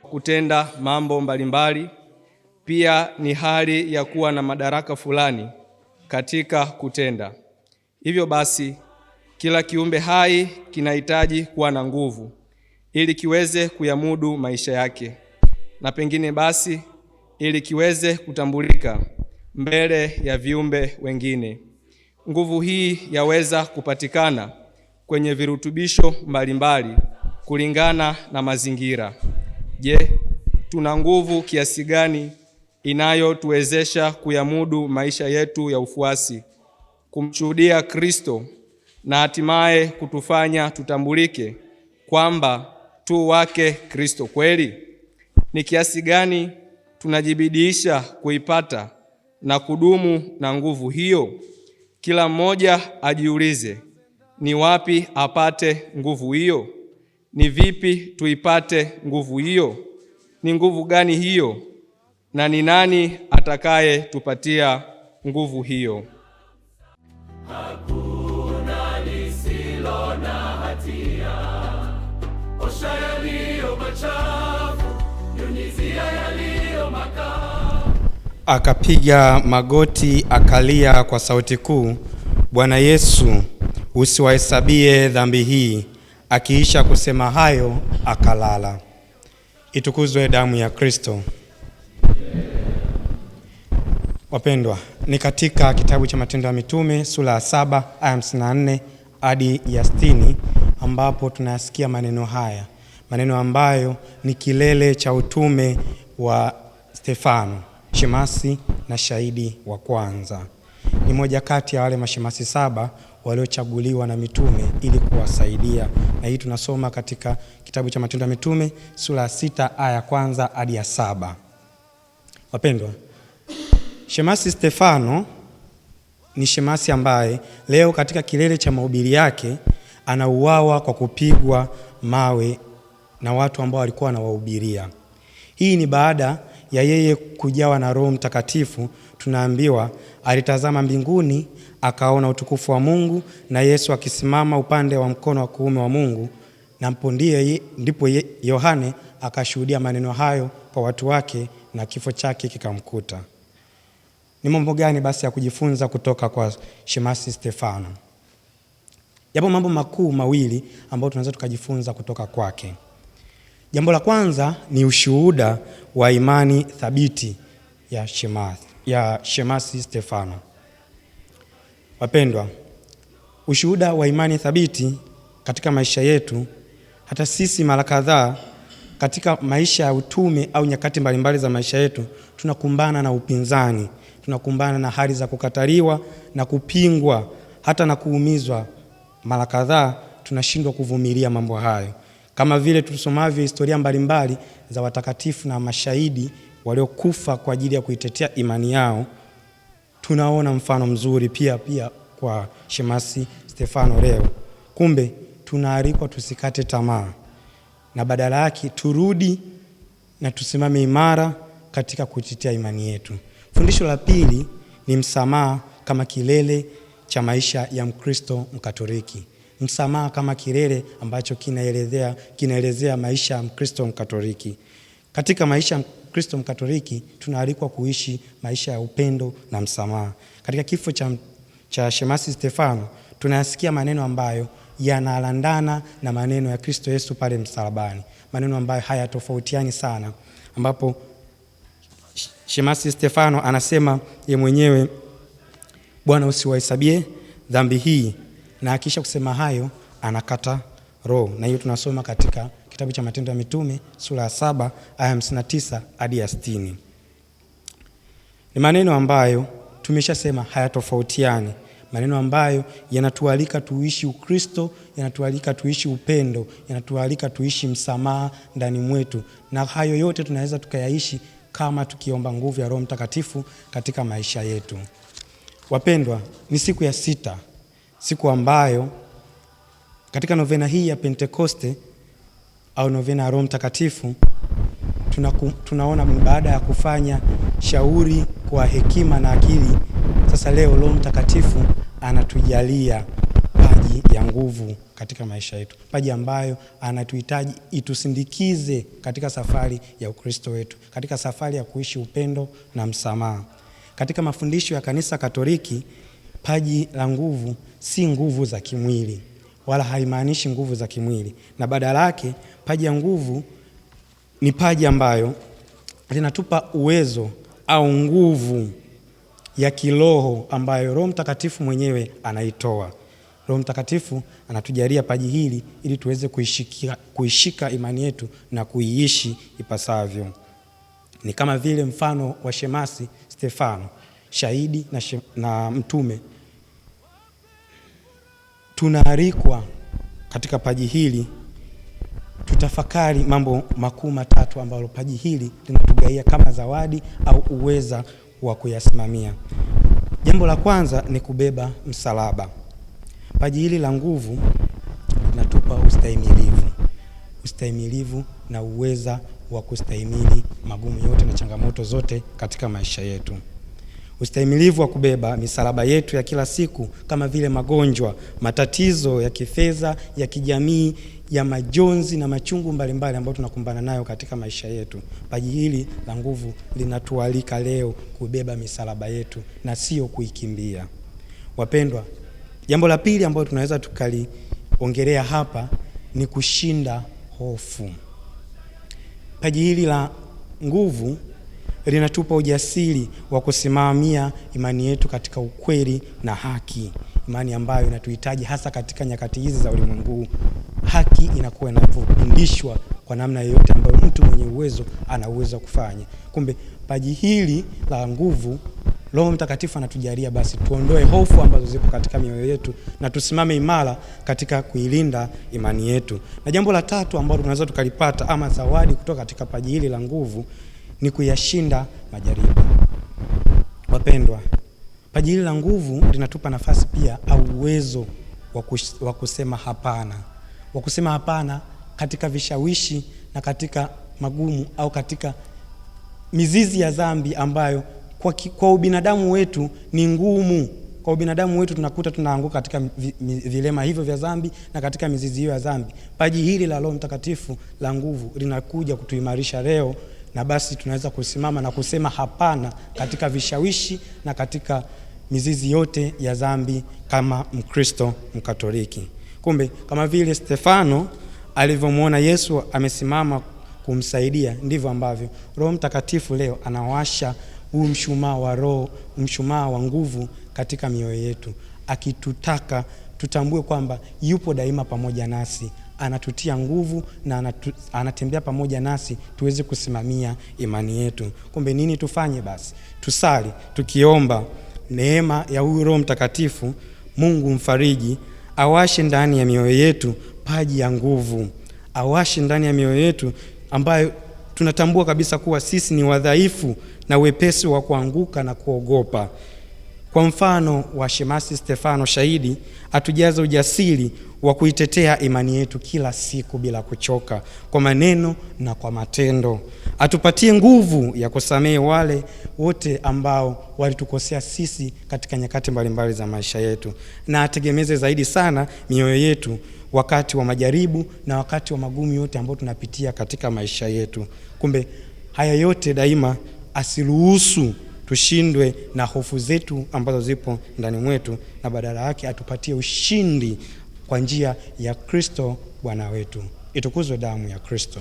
kutenda mambo mbalimbali. Pia ni hali ya kuwa na madaraka fulani katika kutenda. Hivyo basi, kila kiumbe hai kinahitaji kuwa na nguvu ili kiweze kuyamudu maisha yake, na pengine basi ili kiweze kutambulika mbele ya viumbe wengine. Nguvu hii yaweza kupatikana kwenye virutubisho mbalimbali kulingana na mazingira. Je, tuna nguvu kiasi gani inayotuwezesha kuyamudu maisha yetu ya ufuasi, kumshuhudia Kristo na hatimaye kutufanya tutambulike kwamba tu wake Kristo kweli? Ni kiasi gani tunajibidiisha kuipata na kudumu na nguvu hiyo? Kila mmoja ajiulize, ni wapi apate nguvu hiyo? Ni vipi tuipate nguvu hiyo? Ni nguvu gani hiyo? Na ni nani atakaye tupatia nguvu hiyo? Hakuna lisilo na hatia, osha yaliyo machafu, nyunyizia yaliyo makavu. Akapiga magoti akalia kwa sauti kuu, Bwana Yesu, usiwahesabie dhambi hii. Akiisha kusema hayo akalala. Itukuzwe damu ya Kristo. Wapendwa, ni katika kitabu cha Matendo ya Mitume sura ya 7 aya 54 hadi ya 60 ambapo tunasikia maneno haya, maneno ambayo ni kilele cha utume wa Stefano, shemasi na shahidi wa kwanza. Ni moja kati ya wale mashemasi 7 waliochaguliwa na mitume ili kuwasaidia, na hii tunasoma katika kitabu cha Matendo ya Mitume sura ya 6 aya ya 1 hadi ya 7. Wapendwa, shemasi Stefano ni shemasi ambaye leo katika kilele cha mahubiri yake anauawa kwa kupigwa mawe na watu ambao walikuwa wanawahubiria. Hii ni baada ya yeye kujawa na Roho Mtakatifu. Tunaambiwa alitazama mbinguni akaona utukufu wa Mungu na Yesu akisimama upande wa mkono wa kuume wa Mungu, na ndipo Yohane akashuhudia maneno hayo kwa watu wake na kifo chake kikamkuta. Ni mambo gani basi ya kujifunza kutoka kwa shemasi Stefano? Yapo mambo makuu mawili ambayo tunaweza tukajifunza kutoka kwake. Jambo la kwanza ni ushuhuda wa imani thabiti ya shemasi Stefano. Wapendwa, ushuhuda wa imani thabiti katika maisha yetu, hata sisi mara kadhaa katika maisha ya utume au nyakati mbalimbali za maisha yetu tunakumbana na upinzani, tunakumbana na hali za kukataliwa na kupingwa, hata na kuumizwa. Mara kadhaa tunashindwa kuvumilia mambo hayo, kama vile tusomavyo historia mbalimbali za watakatifu na mashahidi waliokufa kwa ajili ya kuitetea imani yao. Tunaona mfano mzuri pia kwa shemasi Stefano leo. Kumbe tunaalikwa tusikate tamaa, na badala yake turudi na tusimame imara katika kuitetea imani yetu. Fundisho la pili ni msamaha kama kilele cha maisha ya Mkristo Mkatoliki. Msamaha kama kilele ambacho kinaelezea maisha ya Mkristo Mkatoliki. Katika maisha ya Mkristo Mkatoliki tunaalikwa kuishi maisha ya upendo na msamaha. Katika kifo cha shemasi Stefano tunayasikia maneno ambayo yanalandana na maneno ya Kristo Yesu pale msalabani, maneno ambayo hayatofautiani sana, ambapo shemasi Stefano anasema ye mwenyewe, Bwana usiwahesabie dhambi hii, na akisha kusema hayo anakata roho. Na hiyo tunasoma katika kitabu cha Matendo ya Mitume sura ya 7 aya 59 hadi ya 60. Ni maneno ambayo tumeshasema hayatofautiani, maneno ambayo yanatualika tuishi Ukristo, yanatualika tuishi upendo, yanatualika tuishi msamaha ndani mwetu, na hayo yote tunaweza tukayaishi kama tukiomba nguvu ya Roho Mtakatifu katika maisha yetu. Wapendwa, ni siku ya 6, siku ambayo katika novena hii ya Pentekoste au novena ya Roho Mtakatifu tunaona baada ya kufanya shauri kwa hekima na akili, sasa leo Roho Mtakatifu anatujalia paji paji ya nguvu katika maisha yetu, paji ambayo anatuhitaji itusindikize katika safari ya Ukristo wetu, katika safari ya kuishi upendo na msamaha. Katika mafundisho ya Kanisa Katoliki, paji la nguvu si nguvu za kimwili, wala haimaanishi nguvu za kimwili, na badala yake paji ya nguvu ni paji ambayo linatupa uwezo au nguvu ya kiroho ambayo Roho Mtakatifu mwenyewe anaitoa. Roho Mtakatifu anatujalia paji hili ili tuweze kuishika imani yetu na kuiishi ipasavyo. Ni kama vile mfano wa shemasi Stefano, shahidi na mtume. Tunaalikwa katika paji hili tutafakari mambo makuu matatu ambayo paji hili linatugaia kama zawadi au uweza wa kuyasimamia. Jambo la kwanza ni kubeba msalaba. Paji hili la nguvu linatupa ustahimilivu na uweza wa kustahimili magumu yote na changamoto zote katika maisha yetu. Ustahimilivu wa kubeba misalaba yetu ya kila siku kama vile magonjwa, matatizo ya kifedha, ya kijamii, ya majonzi na machungu mbalimbali ambayo tunakumbana nayo katika maisha yetu. Paji hili la nguvu linatualika leo kubeba misalaba yetu na sio kuikimbia. Wapendwa, jambo la pili ambalo tunaweza tukaliongelea hapa ni kushinda hofu. Paji hili la nguvu linatupa ujasiri wa kusimamia imani yetu katika ukweli na haki, imani ambayo inatuhitaji hasa katika nyakati hizi za ulimwengu. Haki inakuwa inafundishwa kwa namna yoyote ambayo mtu mwenye uwezo ana uwezo kufanya. Kumbe paji hili la nguvu Roho Mtakatifu anatujalia basi tuondoe hofu ambazo ziko katika mioyo yetu na tusimame imara katika kuilinda imani yetu. Na jambo la tatu ambalo tunaweza tukalipata ama zawadi kutoka katika paji hili la nguvu ni kuyashinda majaribu. Wapendwa, paji hili la nguvu linatupa nafasi pia au uwezo wa kusema hapana. Wa kusema hapana katika vishawishi na katika magumu au katika mizizi ya dhambi ambayo kwa ubinadamu wetu ni ngumu. Kwa ubinadamu wetu tunakuta tunaanguka katika vilema hivyo vya dhambi na katika mizizi hiyo ya dhambi. Paji hili la Roho Mtakatifu la nguvu linakuja kutuimarisha leo, na basi tunaweza kusimama na kusema hapana katika vishawishi na katika mizizi yote ya dhambi kama Mkristo Mkatoliki. Kumbe kama vile Stefano alivyomwona Yesu amesimama kumsaidia, ndivyo ambavyo Roho Mtakatifu leo anawasha huu mshumaa wa Roho, mshumaa wa nguvu katika mioyo yetu, akitutaka tutambue kwamba yupo daima pamoja nasi, anatutia nguvu na anatembea pamoja nasi tuweze kusimamia imani yetu. Kumbe nini tufanye basi? Tusali tukiomba neema ya huyu Roho Mtakatifu, Mungu mfariji, awashe ndani ya mioyo yetu paji ya nguvu, awashe ndani ya mioyo yetu ambayo tunatambua kabisa kuwa sisi ni wadhaifu na wepesi wa kuanguka na kuogopa. Kwa mfano wa shemasi Stefano shahidi, atujaze ujasiri wa kuitetea imani yetu kila siku bila kuchoka, kwa maneno na kwa matendo. Atupatie nguvu ya kusamehe wale wote ambao walitukosea sisi katika nyakati mbalimbali za maisha yetu, na ategemeze zaidi sana mioyo yetu wakati wa majaribu na wakati wa magumu yote ambayo tunapitia katika maisha yetu. Kumbe haya yote daima asiruhusu tushindwe na hofu zetu ambazo zipo ndani mwetu, na badala yake atupatie ushindi kwa njia ya Kristo Bwana wetu. Itukuzwe damu ya Kristo.